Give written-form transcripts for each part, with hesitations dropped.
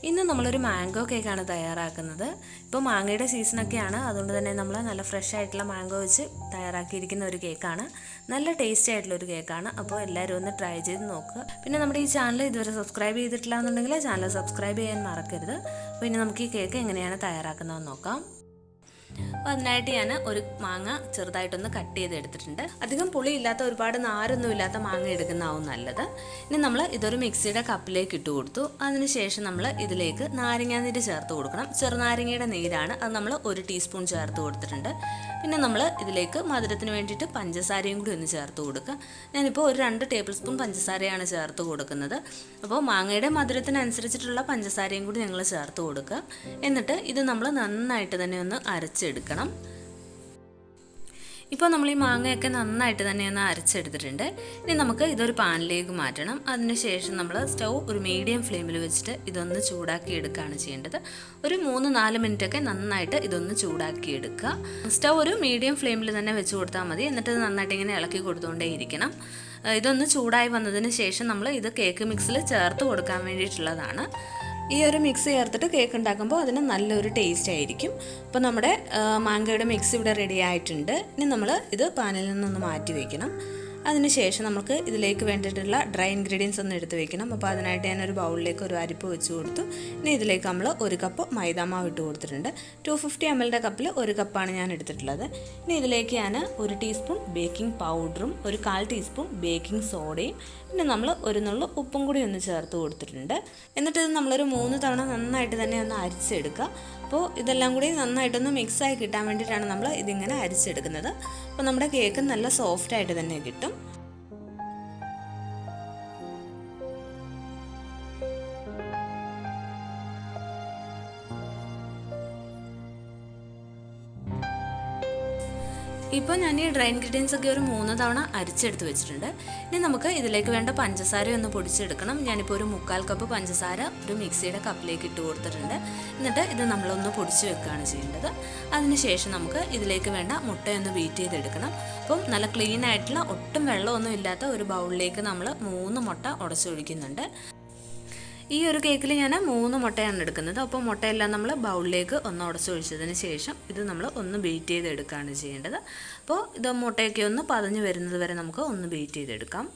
ഇന്ന് നമ്മളൊരു മാംഗോ കേക്കാണ് തയ്യാറാക്കുന്നത്. ഇപ്പോൾ മാങ്ങയുടെ സീസണൊക്കെയാണ്, അതുകൊണ്ട് തന്നെ നമ്മൾ നല്ല ഫ്രഷ് ആയിട്ടുള്ള മാംഗോ വെച്ച് തയ്യാറാക്കിയിരിക്കുന്ന ഒരു കേക്കാണ്. നല്ല ടേസ്റ്റി ആയിട്ടുള്ളൊരു കേക്കാണ്. അപ്പോൾ എല്ലാവരും ഒന്ന് ട്രൈ ചെയ്ത് നോക്കുക. പിന്നെ നമ്മുടെ ഈ ചാനൽ ഇതുവരെ സബ്സ്ക്രൈബ് ചെയ്തിട്ടില്ല എന്നുണ്ടെങ്കിൽ ചാനൽ സബ്സ്ക്രൈബ് ചെയ്യാൻ മറക്കരുത്. അപ്പോൾ ഇനി നമുക്ക് ഈ കേക്ക് എങ്ങനെയാണ് തയ്യാറാക്കുന്നതെന്ന് നോക്കാം. അപ്പോൾ അതിനായിട്ട് ഞാൻ ഒരു മാങ്ങ ചെറുതായിട്ടൊന്ന് കട്ട് ചെയ്ത് എടുത്തിട്ടുണ്ട്. അധികം പുളിയില്ലാത്ത, ഒരുപാട് നാരൊന്നും ഇല്ലാത്ത മാങ്ങ എടുക്കുന്നതാവും നല്ലത്. ഇനി നമ്മൾ ഇതൊരു മിക്സിയുടെ കപ്പിലേക്ക് ഇട്ട് കൊടുത്തു. അതിനുശേഷം നമ്മൾ ഇതിലേക്ക് നാരങ്ങാനീര് ചേർത്ത് കൊടുക്കണം. ചെറുനാരങ്ങയുടെ നീരാണ്, അത് നമ്മൾ 1 ടീസ്പൂൺ ചേർത്ത് കൊടുത്തിട്ടുണ്ട്. പിന്നെ നമ്മൾ ഇതിലേക്ക് മധുരത്തിന് വേണ്ടിയിട്ട് പഞ്ചസാരയും കൂടി ഒന്ന് ചേർത്ത് കൊടുക്കുക. ഞാനിപ്പോൾ ഒരു 2 ടേബിൾ സ്പൂൺ പഞ്ചസാരയാണ് ചേർത്ത് കൊടുക്കുന്നത്. അപ്പോൾ മാങ്ങയുടെ മധുരത്തിനനുസരിച്ചിട്ടുള്ള പഞ്ചസാരയും കൂടി ഞങ്ങൾ ചേർത്ത് കൊടുക്കുക. എന്നിട്ട് ഇത് നമ്മൾ നന്നായിട്ട് തന്നെ ഒന്ന് അരച്ചെടുക്കണം. ഇപ്പോൾ നമ്മൾ ഈ മാങ്ങയൊക്കെ നന്നായിട്ട് തന്നെ ഒന്ന് അരച്ചെടുത്തിട്ടുണ്ട്. ഇനി നമുക്ക് ഇതൊരു പാനിലേക്ക് മാറ്റണം. അതിനുശേഷം നമ്മൾ സ്റ്റൗ ഒരു മീഡിയം ഫ്ലെയിമിൽ വെച്ചിട്ട് ഇതൊന്ന് ചൂടാക്കി എടുക്കുകയാണ് ചെയ്യേണ്ടത്. ഒരു 3-4 മിനിറ്റൊക്കെ നന്നായിട്ട് ഇതൊന്ന് ചൂടാക്കി എടുക്കുക. സ്റ്റൗ ഒരു മീഡിയം ഫ്ലെയിമിൽ തന്നെ വെച്ച് കൊടുത്താൽ മതി. എന്നിട്ട് ഇത് നന്നായിട്ട് ഇങ്ങനെ ഇളക്കി കൊടുത്തുകൊണ്ടേ ഇരിക്കണം. ഇതൊന്ന് ചൂടായി വന്നതിന് ശേഷം നമ്മൾ ഇത് കേക്ക് മിക്സിൽ ചേർത്ത് കൊടുക്കാൻ വേണ്ടിയിട്ടുള്ളതാണ്. ഈ ഒരു മിക്സ് ചേർത്തിട്ട് കേക്ക് ഉണ്ടാക്കുമ്പോൾ അതിന് നല്ലൊരു ടേസ്റ്റ് ആയിരിക്കും. അപ്പോൾ നമ്മുടെ മാങ്ങയുടെ മിക്സ് ഇവിടെ റെഡി ആയിട്ടുണ്ട്. ഇനി നമ്മൾ ഇത് പാനിൽ നിന്നൊന്ന് മാറ്റി വയ്ക്കണം. അതിനുശേഷം നമുക്ക് ഇതിലേക്ക് വേണ്ടിയിട്ടുള്ള ഡ്രൈ ഇൻഗ്രീഡിയൻസ് ഒന്ന് എടുത്ത് വെക്കണം. അപ്പോൾ അതിനായിട്ട് ഞാനൊരു ബൗളിലേക്ക് ഒരു അരിപ്പ് വെച്ച് കൊടുത്തു. ഇനി ഇതിലേക്ക് നമ്മൾ 1 കപ്പ് മൈദാമാവ് ഇട്ട് കൊടുത്തിട്ടുണ്ട്. 250 ml കപ്പിൽ 1 കപ്പാണ് ഞാൻ എടുത്തിട്ടുള്ളത്. ഇനി ഇതിലേക്ക് ഞാൻ 1 ടീസ്പൂൺ ബേക്കിംഗ് പൗഡറും 1/4 ടീസ്പൂൺ ബേക്കിംഗ് സോഡയും പിന്നെ നമ്മൾ 1 നുള്ളു ഉപ്പും കൂടി ഒന്ന് ചേർത്ത് കൊടുത്തിട്ടുണ്ട്. എന്നിട്ട് ഇത് നമ്മളൊരു 3 തവണ നന്നായിട്ട് തന്നെ ഒന്ന് അരിച്ചെടുക്കുക. അപ്പോൾ ഇതെല്ലാം കൂടി നന്നായിട്ടൊന്ന് മിക്സായി കിട്ടാൻ വേണ്ടിയിട്ടാണ് നമ്മൾ ഇതിങ്ങനെ അരിച്ചെടുക്കുന്നത്. അപ്പോൾ നമ്മുടെ കേക്ക് നല്ല സോഫ്റ്റായിട്ട് തന്നെ കിട്ടും. ഇപ്പോൾ ഞാൻ ഈ ഡ്രൈ ഇൻഗ്രീഡിയൻസ് ഒക്കെ ഒരു 3 തവണ അരിച്ചെടുത്ത് വെച്ചിട്ടുണ്ട്. ഇനി നമുക്ക് ഇതിലേക്ക് വേണ്ട പഞ്ചസാര ഒന്ന് പൊടിച്ചെടുക്കണം. ഞാനിപ്പോൾ ഒരു 1/4 കപ്പ് പഞ്ചസാര ഒരു മിക്സിയുടെ കപ്പിലേക്ക് ഇട്ട് കൊടുത്തിട്ടുണ്ട്. എന്നിട്ട് ഇത് നമ്മളൊന്ന് പൊടിച്ച് വെക്കുകയാണ് ചെയ്യേണ്ടത്. അതിനുശേഷം നമുക്ക് ഇതിലേക്ക് വേണ്ട മുട്ടയൊന്ന് ബീറ്റ് ചെയ്തെടുക്കണം. അപ്പം നല്ല ക്ലീൻ ആയിട്ടുള്ള, ഒട്ടും വെള്ളമൊന്നും ഇല്ലാത്ത ഒരു ബൗളിലേക്ക് നമ്മൾ 3 മുട്ട ഉടച്ചൊഴിക്കുന്നുണ്ട്. ഈ ഒരു കേക്കിൽ ഞാൻ 3 മുട്ടയാണ് എടുക്കുന്നത്. അപ്പോൾ മുട്ടയെല്ലാം നമ്മൾ ബൗളിലേക്ക് ഒന്ന് ഉടച്ചൊഴിച്ചതിന് ശേഷം ഇത് നമ്മൾ ഒന്ന് ബീറ്റ് ചെയ്തെടുക്കുകയാണ് ചെയ്യേണ്ടത്. അപ്പോൾ ഇത് മുട്ടയൊക്കെ ഒന്ന് പതഞ്ഞ് വരുന്നത് വരെ നമുക്ക് ഒന്ന് ബീറ്റ് ചെയ്തെടുക്കാം.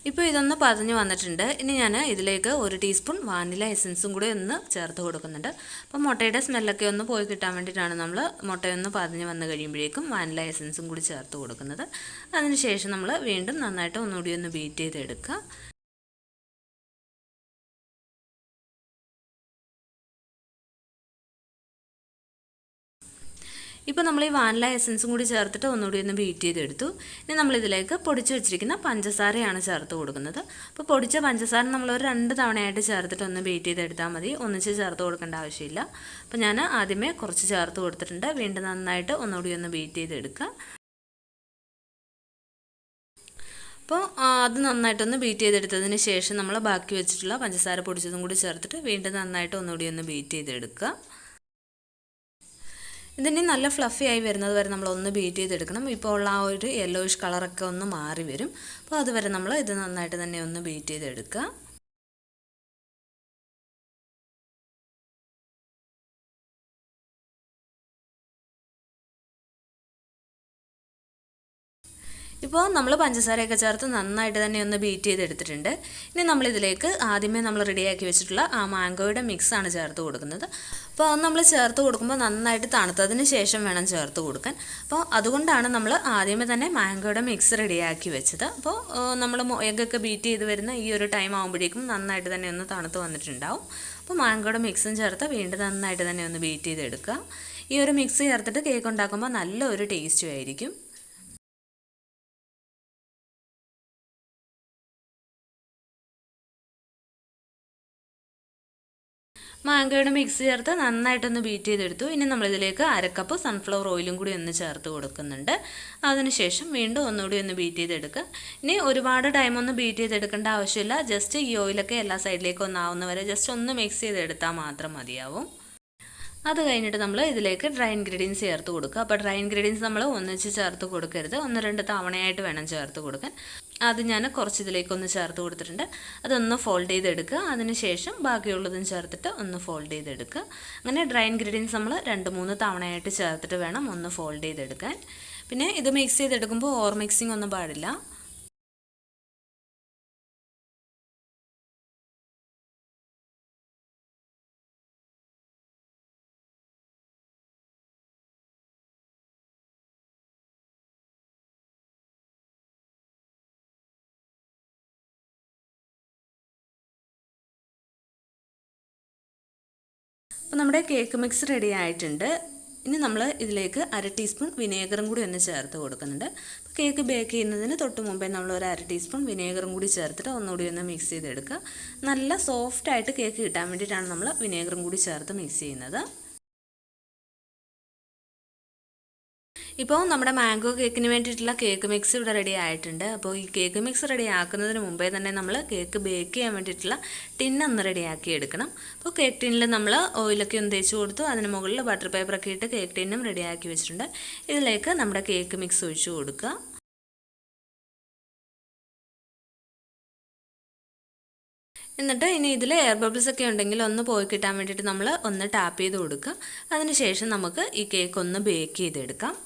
ഇപ്പോൾ ഇതൊന്ന് പതഞ്ഞ് വന്നിട്ടുണ്ട്. ഇനി ഞാൻ ഇതിലേക്ക് 1 ടീസ്പൂൺ വാനില എസൻസും കൂടി ഒന്ന് ചേർത്ത് കൊടുക്കുന്നുണ്ട്. അപ്പോൾ മുട്ടയുടെ സ്മെല്ലൊക്കെ ഒന്ന് പോയി കിട്ടാൻ വേണ്ടിയിട്ടാണ് നമ്മൾ മുട്ടയൊന്ന് പതഞ്ഞ് വന്ന് കഴിയുമ്പോഴേക്കും വാനില എസൻസും കൂടി ചേർത്ത് കൊടുക്കുന്നത്. അതിനുശേഷം നമ്മൾ വീണ്ടും നന്നായിട്ട് ഒന്നുകൂടി ഒന്ന് ബീറ്റ് ചെയ്തെടുക്കുക. ഇപ്പോൾ നമ്മൾ ഈ വാനില എസൻസും കൂടി ചേർത്തിട്ട് ഒന്നുകൂടി ഒന്ന് ബീറ്റ് ചെയ്തെടുത്തു. ഇനി നമ്മളിതിലേക്ക് പൊടിച്ച് വെച്ചിരിക്കുന്ന പഞ്ചസാരയാണ് ചേർത്ത് കൊടുക്കുന്നത്. അപ്പോൾ പൊടിച്ച പഞ്ചസാര നമ്മളൊരു 2 തവണയായിട്ട് ചേർത്തിട്ട് ഒന്ന് ബീറ്റ് ചെയ്തെടുത്താൽ മതി. ഒന്നിച്ച് ചേർത്ത് കൊടുക്കേണ്ട ആവശ്യമില്ല. അപ്പോൾ ഞാൻ ആദ്യമേ കുറച്ച് ചേർത്ത് കൊടുത്തിട്ടുണ്ട്. വീണ്ടും നന്നായിട്ട് ഒന്നുകൂടി ഒന്ന് ബീറ്റ് ചെയ്തെടുക്കുക. അപ്പോൾ അത് നന്നായിട്ടൊന്ന് ബീറ്റ് ചെയ്തെടുത്തതിന് ശേഷം നമ്മൾ ബാക്കി വെച്ചിട്ടുള്ള പഞ്ചസാര പൊടിച്ചതും കൂടി ചേർത്തിട്ട് വീണ്ടും നന്നായിട്ട് ഒന്നുകൂടി ഒന്ന് ബീറ്റ് ചെയ്തെടുക്കുക. ഇതിന് നല്ല ഫ്ലഫി ആയി വരുന്നത് വരെ നമ്മളൊന്ന് ബീറ്റ് ചെയ്തെടുക്കണം. ഇപ്പോൾ ഉള്ള ആ ഒരു യെല്ലോയിഷ് കളറൊക്കെ ഒന്ന് മാറി വരും. അപ്പോൾ അതുവരെ നമ്മൾ ഇത് നന്നായിട്ട് തന്നെ ഒന്ന് ബീറ്റ് ചെയ്തെടുക്കുക. ഇപ്പോൾ നമ്മൾ പഞ്ചസാരയൊക്കെ ചേർത്ത് നന്നായിട്ട് തന്നെ ഒന്ന് ബീറ്റ് ചെയ്തെടുത്തിട്ടുണ്ട്. ഇനി നമ്മളിതിലേക്ക് ആദ്യമേ നമ്മൾ റെഡിയാക്കി വെച്ചിട്ടുള്ള ആ മാംഗോയുടെ മിക്സാണ് ചേർത്ത് കൊടുക്കുന്നത്. അപ്പോൾ അത് നമ്മൾ ചേർത്ത് കൊടുക്കുമ്പോൾ നന്നായിട്ട് തണുത്തതിന് ശേഷം വേണം ചേർത്ത് കൊടുക്കാൻ. അപ്പോൾ അതുകൊണ്ടാണ് നമ്മൾ ആദ്യമേ തന്നെ മാംഗോയുടെ മിക്സ് റെഡിയാക്കി വെച്ചത്. അപ്പോൾ നമ്മൾ എഗ്ഗൊക്കെ ബീറ്റ് ചെയ്ത് വരുന്ന ഈ ഒരു ടൈം ആകുമ്പോഴേക്കും നന്നായിട്ട് തന്നെ ഒന്ന് തണുത്ത് വന്നിട്ടുണ്ടാവും. അപ്പോൾ മാംഗോയുടെ മിക്സും ചേർത്ത് വീണ്ടും നന്നായിട്ട് തന്നെ ഒന്ന് ബീറ്റ് ചെയ്തെടുക്കുക. ഈ ഒരു മിക്സ് ചേർത്തിട്ട് കേക്ക് ഉണ്ടാക്കുമ്പോൾ നല്ലൊരു ടേസ്റ്റും ആയിരിക്കും. മാങ്ങയുടെ മിക്സ് ചേർത്ത് നന്നായിട്ടൊന്ന് ബീറ്റ് ചെയ്തെടുത്തു. ഇനി നമ്മളിതിലേക്ക് 1/2 കപ്പ് സൺഫ്ലവർ ഓയിലും കൂടി ഒന്ന് ചേർത്ത് കൊടുക്കുന്നുണ്ട്. അതിനുശേഷം വീണ്ടും ഒന്നുകൂടി ഒന്ന് ബീറ്റ് ചെയ്തെടുക്കുക. ഇനി ഒരുപാട് ടൈമൊന്നും ബീറ്റ് ചെയ്തെടുക്കേണ്ട ആവശ്യമില്ല. ജസ്റ്റ് ഈ ഓയിലൊക്കെ എല്ലാ സൈഡിലേക്കും ഒന്നാവുന്ന വരെ ജസ്റ്റ് ഒന്ന് മിക്സ് ചെയ്തെടുത്താൽ മാത്രം മതിയാവും. അത് കഴിഞ്ഞിട്ട് നമ്മൾ ഇതിലേക്ക് ഡ്രൈ ഇൻഗ്രീഡിയൻസ് ചേർത്ത് കൊടുക്കുക. അപ്പോൾ ഡ്രൈ ഇൻഗ്രീഡിയൻസ് നമ്മൾ ഒന്നിച്ച് ചേർത്ത് കൊടുക്കരുത്, 1-2 തവണയായിട്ട് വേണം ചേർത്ത് കൊടുക്കാൻ. അത് ഞാൻ കുറച്ച് ഇതിലേക്കൊന്ന് ചേർത്ത് കൊടുത്തിട്ടുണ്ട്. അതൊന്ന് ഫോൾഡ് ചെയ്തെടുക്കുക. അതിനുശേഷം ബാക്കിയുള്ളതും ചേർത്തിട്ട് ഒന്ന് ഫോൾഡ് ചെയ്തെടുക്കുക. അങ്ങനെ ഡ്രൈ ഇൻഗ്രീഡിയൻസ് നമ്മൾ 2-3 തവണയായിട്ട് ചേർത്തിട്ട് വേണം ഒന്ന് ഫോൾഡ് ചെയ്തെടുക്കാൻ. പിന്നെ ഇത് മിക്സ് ചെയ്തെടുക്കുമ്പോൾ ഓവർ മിക്സിംഗ് ഒന്നും പാടില്ല. അപ്പോൾ നമ്മുടെ കേക്ക് മിക്സ് റെഡി ആയിട്ടുണ്ട്. ഇനി നമ്മൾ ഇതിലേക്ക് 1/2 ടീസ്പൂൺ വിനേഗറും കൂടി ഒന്ന് ചേർത്ത് കൊടുക്കുന്നുണ്ട്. അപ്പോൾ കേക്ക് ബേക്ക് ചെയ്യുന്നതിന് തൊട്ട് മുമ്പേ നമ്മൾ ഒരു 1/2 ടീസ്പൂൺ വിനേഗറും കൂടി ചേർത്തിട്ട് ഒന്നുകൂടി ഒന്ന് മിക്സ് ചെയ്തെടുക്കുക. നല്ല സോഫ്റ്റായിട്ട് കേക്ക് കിട്ടാൻ വേണ്ടിയിട്ടാണ് നമ്മൾ വിനേഗറും കൂടി ചേർത്ത് മിക്സ് ചെയ്യുന്നത്. ഇപ്പോൾ നമ്മുടെ മാംഗോ കേക്കിന് വേണ്ടിയിട്ടുള്ള കേക്ക് മിക്സ് ഇവിടെ റെഡി ആയിട്ടുണ്ട്. അപ്പോൾ ഈ കേക്ക് മിക്സ് റെഡി ആക്കുന്നതിന് മുമ്പേ തന്നെ നമ്മൾ കേക്ക് ബേക്ക് ചെയ്യാൻ വേണ്ടിയിട്ടുള്ള ടിന്നൊന്ന് റെഡിയാക്കി എടുക്കണം. അപ്പോൾ കേക്ക് ടിന്നിൽ നമ്മൾ ഓയിലൊക്കെ ഒന്ന് തേച്ച് കൊടുത്തു. അതിന് മുകളിൽ ബട്ടർ പേപ്പറൊക്കെ ഇട്ട് കേക്ക് ടിന്നും റെഡിയാക്കി വെച്ചിട്ടുണ്ട്. ഇതിലേക്ക് നമ്മുടെ കേക്ക് മിക്സ് ഒഴിച്ച് കൊടുക്കുക. എന്നിട്ട് ഇനി ഇതിൽ എയർ ബബിൾസ് ഒക്കെ ഉണ്ടെങ്കിൽ ഒന്ന് പോയി കിട്ടാൻ വേണ്ടിയിട്ട് നമ്മൾ ഒന്ന് ടാപ്പ് ചെയ്ത് കൊടുക്കുക. അതിനുശേഷം നമുക്ക് ഈ കേക്ക് ഒന്ന് ബേക്ക് ചെയ്തെടുക്കാം.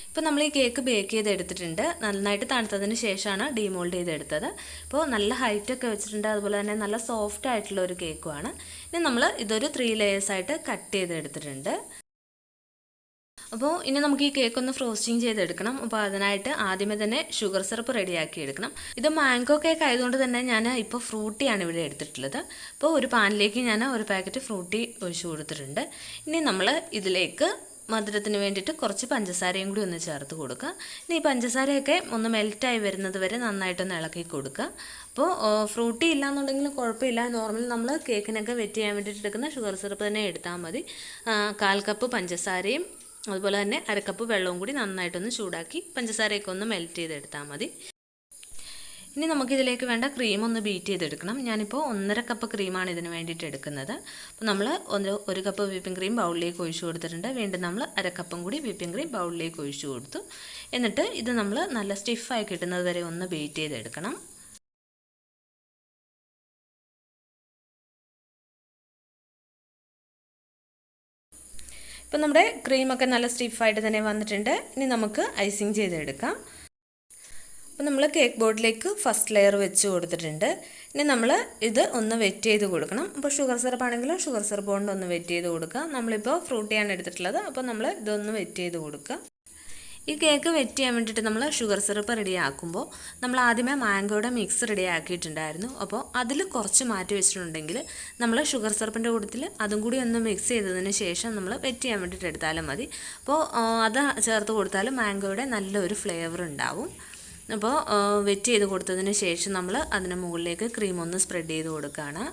ഇപ്പോൾ നമ്മൾ ഈ കേക്ക് ബേക്ക് ചെയ്തെടുത്തിട്ടുണ്ട്. നന്നായിട്ട് തണുത്തതിന് ശേഷമാണ് ഡീമോൾഡ് ചെയ്തെടുത്തത്. ഇപ്പോൾ നല്ല ഹൈറ്റൊക്കെ വെച്ചിട്ടുണ്ട്. അതുപോലെ തന്നെ നല്ല സോഫ്റ്റ് ആയിട്ടുള്ള ഒരു കേക്കുമാണ്. ഇനി നമ്മൾ ഇതൊരു 3 ലെയേഴ്സായിട്ട് കട്ട് ചെയ്തെടുത്തിട്ടുണ്ട്. അപ്പോൾ ഇനി നമുക്ക് ഈ കേക്ക് ഒന്ന് ഫ്രോസ്റ്റിംഗ് ചെയ്തെടുക്കണം. അപ്പോൾ അതിനായിട്ട് ആദ്യമേ തന്നെ ഷുഗർ സിറപ്പ് റെഡിയാക്കി എടുക്കണം. ഇത് മാംഗോ കേക്ക് ആയതുകൊണ്ട് തന്നെ ഞാൻ ഇപ്പോൾ ഫ്രൂട്ടിയാണ് ഇവിടെ എടുത്തിട്ടുള്ളത്. അപ്പോൾ ഒരു പാനിലേക്ക് ഞാൻ ഒരു പാക്കറ്റ് ഫ്രൂട്ടി ഒഴിച്ചു കൊടുത്തിട്ടുണ്ട്. ഇനി നമ്മൾ ഇതിലേക്ക് മധുരത്തിന് വേണ്ടിയിട്ട് കുറച്ച് പഞ്ചസാരയും കൂടി ഒന്ന് ചേർത്ത് കൊടുക്കുക. ഇനി ഈ പഞ്ചസാരയൊക്കെ ഒന്ന് മെൽറ്റായി വരുന്നത് വരെ നന്നായിട്ടൊന്ന് ഇളക്കി കൊടുക്കുക. അപ്പോൾ ഫ്രൂട്ടി ഇല്ലാന്നുണ്ടെങ്കിൽ കുഴപ്പമില്ല. നോർമൽ നമ്മൾ കേക്കിനൊക്കെ വെറ്റ് ചെയ്യാൻ വേണ്ടിയിട്ട് എടുക്കുന്ന ഷുഗർ സിറപ്പ് തന്നെ എടുത്താൽ മതി. 1/4 കപ്പ് പഞ്ചസാരയും അതുപോലെ തന്നെ 1/2 കപ്പ് വെള്ളവും കൂടി നന്നായിട്ടൊന്ന് ചൂടാക്കി പഞ്ചസാരയൊക്കെ ഒന്ന് മെൽറ്റ് ചെയ്തെടുത്താൽ മതി. ഇനി നമുക്കിതിലേക്ക് വേണ്ട ക്രീം ഒന്ന് ബീറ്റ് ചെയ്തെടുക്കണം. ഞാനിപ്പോൾ 1.5 കപ്പ് ക്രീമാണ് ഇതിന് വേണ്ടിയിട്ട് എടുക്കുന്നത്. അപ്പോൾ നമ്മൾ 1 കപ്പ് വിപ്പിംഗ് ക്രീം ബൗളിലേക്ക് ഒഴിച്ചു കൊടുത്തിട്ടുണ്ട്. വീണ്ടും നമ്മൾ 1/2 കപ്പും കൂടി വിപ്പിംഗ് ക്രീം ബൗളിലേക്ക് ഒഴിച്ചു കൊടുത്തു. എന്നിട്ട് ഇത് നമ്മൾ നല്ല സ്റ്റിഫായി കിട്ടുന്നത് വരെ ഒന്ന് ബീറ്റ് ചെയ്തെടുക്കണം. ഇപ്പോൾ നമ്മുടെ ക്രീമൊക്കെ നല്ല സ്റ്റിഫായിട്ട് തന്നെ വന്നിട്ടുണ്ട്. ഇനി നമുക്ക് ഐസിങ് ചെയ്തെടുക്കാം. അപ്പോൾ നമ്മൾ കേക്ക് ബോർഡിലേക്ക് ഫസ്റ്റ് ലെയർ വെച്ച് കൊടുത്തിട്ടുണ്ട്. ഇനി നമ്മൾ ഇത് ഒന്ന് വെറ്റ് ചെയ്ത് കൊടുക്കണം. അപ്പോൾ ഷുഗർ സിറപ്പ് ആണെങ്കിലും ഷുഗർ സിറപ്പ് കൊണ്ട് ഒന്ന് വെറ്റ് ചെയ്ത് കൊടുക്കുക. നമ്മളിപ്പോൾ ഫ്രൂട്ടിയാണ് എടുത്തിട്ടുള്ളത്. അപ്പോൾ നമ്മൾ ഇതൊന്ന് വെറ്റ് ചെയ്ത് കൊടുക്കുക. ഈ കേക്ക് വെറ്റ് ചെയ്യാൻ വേണ്ടിയിട്ട് നമ്മൾ ഷുഗർ സിറപ്പ് റെഡിയാക്കുമ്പോൾ നമ്മൾ ആദ്യമേ മാംഗോയുടെ മിക്സ് റെഡിയാക്കിയിട്ടുണ്ടായിരുന്നു. അപ്പോൾ അതിൽ കുറച്ച് മാറ്റി വെച്ചിട്ടുണ്ടെങ്കിൽ നമ്മൾ ഷുഗർ സിറപ്പിൻ്റെ കൂട്ടത്തിൽ അതും കൂടി ഒന്ന് മിക്സ് ചെയ്തതിന് ശേഷം നമ്മൾ വെറ്റ് ചെയ്യാൻ വേണ്ടിയിട്ട് എടുത്താലും മതി. അപ്പോൾ അത് ചേർത്ത് കൊടുത്താലും മാംഗോയുടെ നല്ലൊരു ഫ്ലേവർ ഉണ്ടാവും. അപ്പോൾ വെറ്റ് ചെയ്ത് കൊടുത്തതിന് ശേഷം നമ്മൾ അതിന് മുകളിലേക്ക് ക്രീം ഒന്ന് സ്പ്രെഡ് ചെയ്ത് കൊടുക്കുകയാണ്.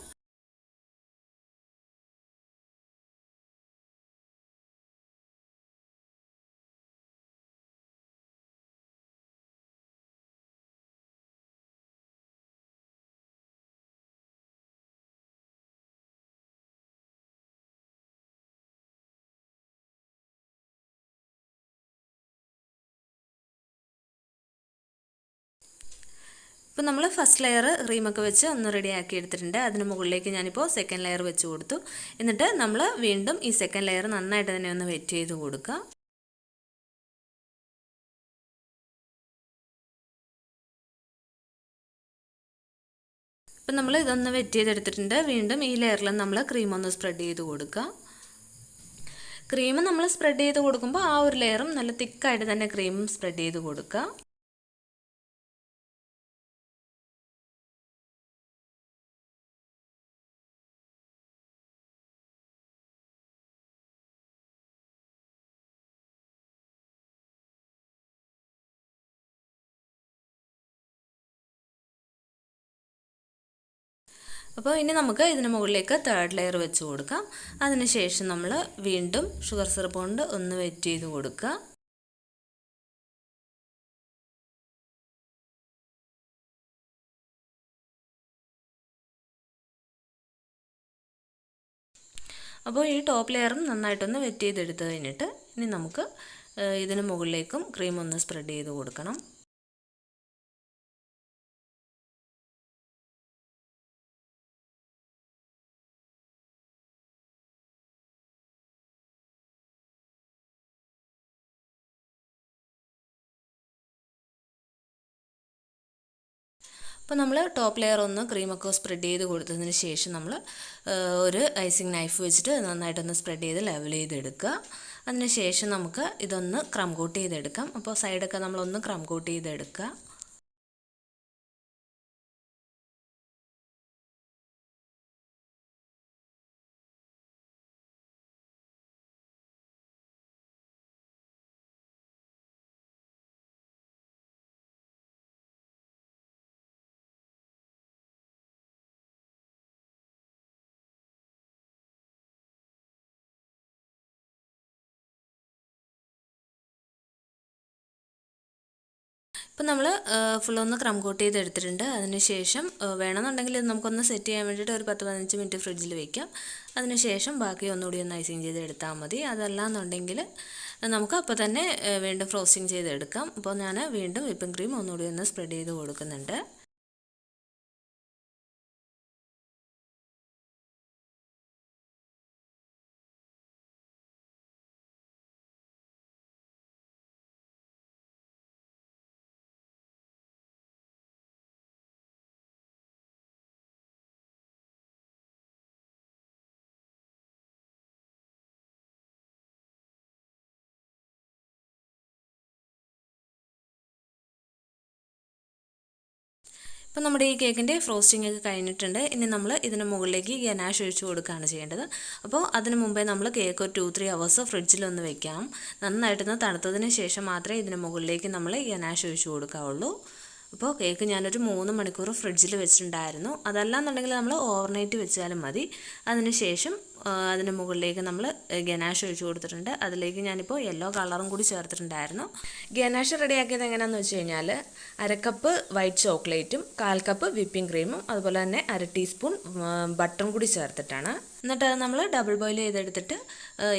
ഇപ്പോൾ നമ്മൾ ഫസ്റ്റ് ലെയർ ക്രീമൊക്കെ വെച്ച് ഒന്ന് റെഡിയാക്കി എടുത്തിട്ടുണ്ട്. അതിന് മുകളിലേക്ക് ഞാനിപ്പോൾ സെക്കൻഡ് ലെയർ വെച്ച് കൊടുത്തു. എന്നിട്ട് നമ്മൾ വീണ്ടും ഈ സെക്കൻഡ് ലെയർ നന്നായിട്ട് തന്നെ ഒന്ന് വെറ്റ് ചെയ്ത് കൊടുക്കുക. ഇപ്പം നമ്മൾ ഇതൊന്ന് വെറ്റ് ചെയ്തെടുത്തിട്ടുണ്ട്. വീണ്ടും ഈ ലെയറിൽ നമ്മൾ ക്രീം ഒന്ന് സ്പ്രെഡ് ചെയ്ത് കൊടുക്കുക. ക്രീം നമ്മൾ സ്പ്രെഡ് ചെയ്ത് കൊടുക്കുമ്പോൾ ആ ഒരു ലെയറും നല്ല തിക്കായിട്ട് തന്നെ ക്രീം സ്പ്രെഡ് ചെയ്ത് കൊടുക്കുക. അപ്പോൾ ഇനി നമുക്ക് ഇതിന് മുകളിലേക്ക് തേർഡ് ലെയർ വെച്ച് കൊടുക്കാം. അതിനുശേഷം നമ്മൾ വീണ്ടും ഷുഗർ സിറപ്പ് കൊണ്ട് ഒന്ന് വെറ്റ് ചെയ്ത് കൊടുക്കുക. അപ്പോൾ ഈ ടോപ്പ് ലെയറും നന്നായിട്ടൊന്ന് വെറ്റ് ചെയ്തെടുത്ത് കഴിഞ്ഞിട്ട് ഇനി നമുക്ക് ഇതിന് മുകളിലേക്കും ക്രീം ഒന്ന് സ്പ്രെഡ് ചെയ്ത് കൊടുക്കണം. അപ്പോൾ നമ്മൾ ടോപ്പ് ലെയർ ഒന്ന് ക്രീമൊക്കെ സ്പ്രെഡ് ചെയ്ത് കൊടുത്തതിന് ശേഷം നമ്മൾ ഒരു ഐസിങ് നൈഫ് വെച്ചിട്ട് നന്നായിട്ടൊന്ന് സ്പ്രെഡ് ചെയ്ത് ലെവൽ ചെയ്തെടുക്കുക. അതിന് ശേഷം നമുക്ക് ഇതൊന്ന് ക്രം കോട്ട് ചെയ്തെടുക്കാം. അപ്പോൾ സൈഡൊക്കെ നമ്മളൊന്ന് ക്രം കോട്ട് ചെയ്തെടുക്കുക. ഇപ്പോൾ നമ്മൾ ഫുള്ളൊന്ന് ക്രം കോട്ട് ചെയ്തെടുത്തിട്ടുണ്ട്. അതിന് ശേഷം വേണമെന്നുണ്ടെങ്കിൽ ഇത് നമുക്കൊന്ന് സെറ്റ് ചെയ്യാൻ വേണ്ടിയിട്ട് ഒരു 10-15 മിനിറ്റ് ഫ്രിഡ്ജിൽ വയ്ക്കാം. അതിന് ശേഷം ബാക്കി ഒന്നുകൂടി ഒന്ന് ഐസിങ് ചെയ്ത് എടുത്താൽ മതി. അതല്ലാന്നുണ്ടെങ്കിൽ നമുക്ക് അപ്പോൾ തന്നെ വീണ്ടും ഫ്രോസ്റ്റിംഗ് ചെയ്തെടുക്കാം. അപ്പോൾ ഞാൻ വീണ്ടും വിപ്പിംഗ് ക്രീം ഒന്നുകൂടി ഒന്ന് സ്പ്രെഡ് ചെയ്ത് കൊടുക്കുന്നുണ്ട്. അപ്പോൾ നമ്മുടെ ഈ കേക്കിൻ്റെ ഫ്രോസ്റ്റിംഗ് ഒക്കെ കഴിഞ്ഞിട്ടുണ്ട്. ഇനി നമ്മൾ ഇതിന് മുകളിലേക്ക് ഗനാഷ് ഒഴിച്ച് കൊടുക്കുകയാണ് ചെയ്യേണ്ടത്. അപ്പോൾ അതിന് മുമ്പേ നമ്മൾ കേക്ക് ഒരു 2-3 hours ഫ്രിഡ്ജിലൊന്ന് വെക്കാം. നന്നായിട്ടൊന്ന് തണുത്തതിന് ശേഷം മാത്രമേ ഇതിന് മുകളിലേക്ക് നമ്മൾ ഗനാഷ് ഒഴിച്ച് കൊടുക്കാവുള്ളൂ. അപ്പോൾ കേക്ക് ഞാനൊരു 3 മണിക്കൂർ ഫ്രിഡ്ജിൽ വെച്ചിട്ടുണ്ടായിരുന്നു. അതല്ലാന്നുണ്ടെങ്കിൽ നമ്മൾ ഓവർനൈറ്റ് വെച്ചാലും മതി. അതിന് ശേഷം അതിന് മുകളിലേക്ക് നമ്മൾ ഗനാഷ് ഒഴിച്ച് കൊടുത്തിട്ടുണ്ട്. അതിലേക്ക് ഞാനിപ്പോൾ യെല്ലോ കളറും കൂടി ചേർത്തിട്ടുണ്ടായിരുന്നു. ഗനാഷ് റെഡിയാക്കിയത് എങ്ങനെയാണെന്ന് വെച്ച് കഴിഞ്ഞാൽ 1/2 കപ്പ് വൈറ്റ് ചോക്ലേറ്റും 1/4 കപ്പ് വിപ്പിംഗ് ക്രീമും അതുപോലെ തന്നെ 1/2 ടീസ്പൂൺ ബട്ടറും കൂടി ചേർത്തിട്ടാണ്. എന്നിട്ട് അത് നമ്മൾ ഡബിൾ ബോയിൽ ചെയ്തെടുത്തിട്ട്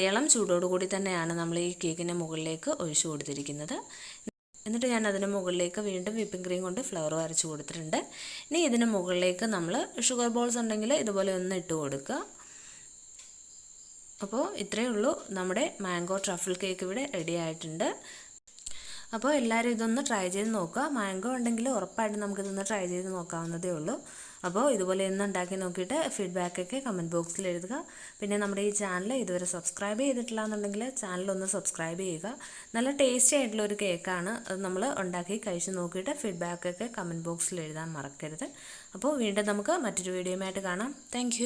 ഇളം ചൂടോടുകൂടി തന്നെയാണ് നമ്മൾ ഈ കേക്കിൻ്റെ മുകളിലേക്ക് ഒഴിച്ചു കൊടുത്തിരിക്കുന്നത്. എന്നിട്ട് ഞാൻ അതിന് മുകളിലേക്ക് വീണ്ടും വിപ്പിംഗ് ക്രീം കൊണ്ട് ഫ്ലവർ അരച്ച് കൊടുത്തിട്ടുണ്ട്. ഇനി ഇതിന് മുകളിലേക്ക് നമ്മൾ ഷുഗർ ബോൾസ് ഉണ്ടെങ്കിൽ ഇതുപോലെ ഒന്ന് ഇട്ട് കൊടുക്കുക. അപ്പോൾ ഇത്രയേ ഉള്ളൂ, നമ്മുടെ മാംഗോ ട്രഫിൾ കേക്ക് ഇവിടെ റെഡി ആയിട്ടുണ്ട്. അപ്പോൾ എല്ലാവരും ഇതൊന്ന് ട്രൈ ചെയ്ത് നോക്കുക. മാംഗോ ഉണ്ടെങ്കിൽ ഉറപ്പായിട്ടും നമുക്കിതൊന്ന് ട്രൈ ചെയ്ത് നോക്കാവുന്നതേ ഉള്ളൂ. അപ്പോൾ ഇതുപോലെ ഒന്ന് ഉണ്ടാക്കി നോക്കിയിട്ട് ഫീഡ്ബാക്കൊക്കെ കമൻറ്റ് ബോക്സിൽ എഴുതുക. പിന്നെ നമ്മുടെ ഈ ചാനൽ ഇതുവരെ സബ്സ്ക്രൈബ് ചെയ്തിട്ടില്ല എന്നുണ്ടെങ്കിൽ ചാനലൊന്ന് സബ്സ്ക്രൈബ് ചെയ്യുക. നല്ല ടേസ്റ്റി ആയിട്ടുള്ള ഒരു കേക്കാണ്. അത് നമ്മൾ ഉണ്ടാക്കി കഴിച്ച് നോക്കിയിട്ട് ഫീഡ്ബാക്കൊക്കെ കമൻറ്റ് ബോക്സിൽ എഴുതാൻ മറക്കരുത്. അപ്പോൾ വീണ്ടും നമുക്ക് മറ്റൊരു വീഡിയോയുമായിട്ട് കാണാം. താങ്ക്